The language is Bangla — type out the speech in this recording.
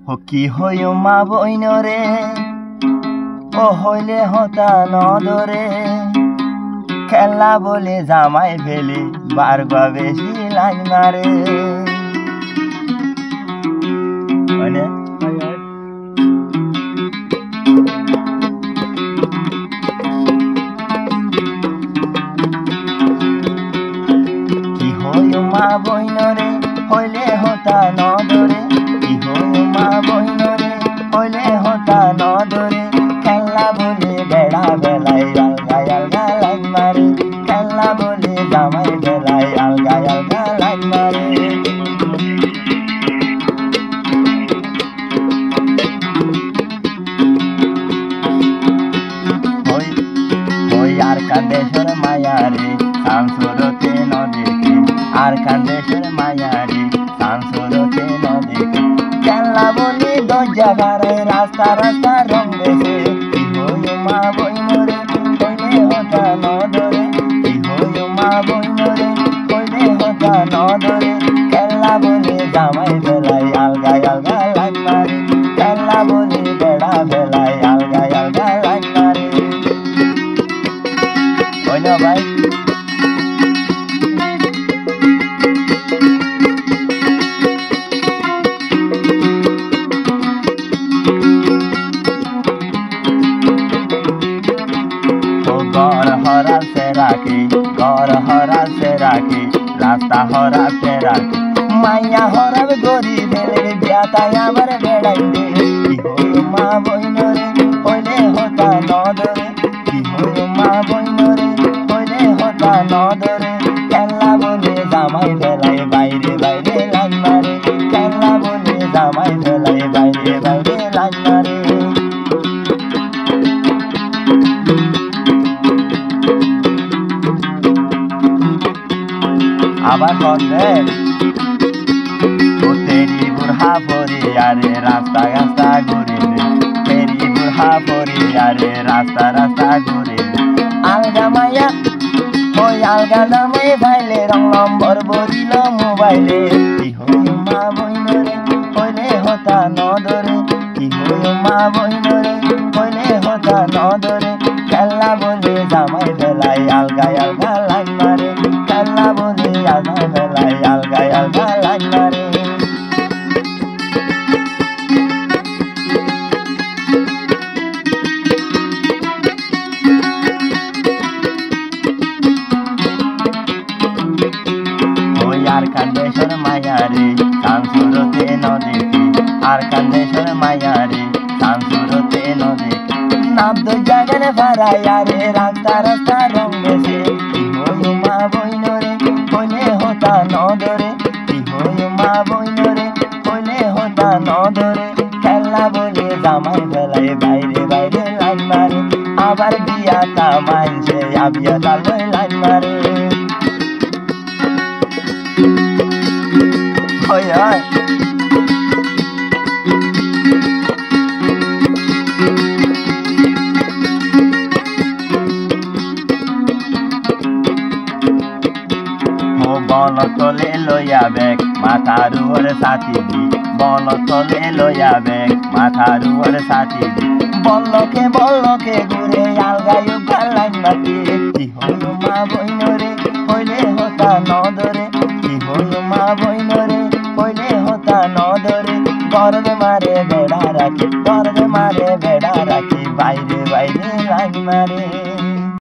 কি হইও মা বইনরে ও হইলে হতা নদরে খেলা বলে জামাই ফেলে বারবা বেশি লাইন মারে কি হইও মা বইনরে হইলে হতা নদরে কি হইও মা বইনরে হইলে হতা নদরে খেলা বলে বেড়া বেলায় আলগা আলগা লাইন মারে খেলা বলে জামাই বেলায় আলগা আলগা লাইন মারে আর কান্দেশ্বর মায়ারে সাংসুরতে নদীকে আর কান্দেশ্বর মায়ারে সাংসুরতে নদীকে খেলা বলি দরজা ঘরে রাস্তা রাস্তা রং বেছে কি হইও মা বইনরে হইলে হতা নদরে কি হইও মা বইনরে হইলে হতা নদরে খেলা বলি জামাই বেলায় আলগা আলগা লাইন মারে খেলা বলি বেড়া বেলায় আলগা আলগা লাইন মারে না ভাই ঘর হরা সে রাখি ঘর হরা সে রাখি রাস্তা হরা সে রাখি মাইয়া হরাব গরিবের বিয়াতাই আমার বেড়াই দে কি হইও মা বইনরে হইলে হতা নদরে কি হইও মা বইনরে হইলে হতা নদরে খেলা বলে জামাই বেলায় বাইরে বাইরে লাইন মারে খেলা বলে জামাই বেলায় বাইরে বাইরে লাইন মারে আবার বন্ধে তেরি বুড়া পরি আরে রাস্তা রাস্তা ঘুরে তেরি বুড়া পরি আরে রাস্তা রাস্তা ঘুরে আলগা মাইয়া ওই আলগা দামে ভাইলে রং নম্বর বরিল মোবাইলে কি হইও মা বইনরে হইলে হতা নদরে কি হইও মা বইনরে হইলে হতা নদরে খেলা বলে জামাই বেলায় আলগা আলগা লাইন মারে খেলা বলে জামাই বেলায় আলগা আলগা লাইন মারে আর কান্দেশ্বর মায়ারে সাংসুরতে নদীকে আর কান্দেশ্বর মায়ারে সাংসুরতে নদীকে নাব্দ জাগান ভাড়াইয়ারে রাস্তা রাস্তা রং বেছে কি হইও মা বইনরে হইলে হতা নদরে কি হইও মা বইনরে হইলে হতা নদরে খেলা বলে জামাই বেলায় বাইরে বাইরে লাইন মারে আবার বিয়াটা মানছে আবিয়াটা লই লাইন মারে হয় হয় বল তলে লইয়া বেগ মাথার উপরে সাথী দি বল তলে লইয়া বেগ মাথার উপরে সাথী দি বল্লকে ঘুরে আলগায় লাইন মাটি কি হইও মা বইনরে হইলে হতা নদরে কি হইও মা বইনরে হইলে হতা নদরে দরদে মারে বেড়া রাখি দরদে মারে বেড়া রাখি বাইরে বাইরে লাইন মারে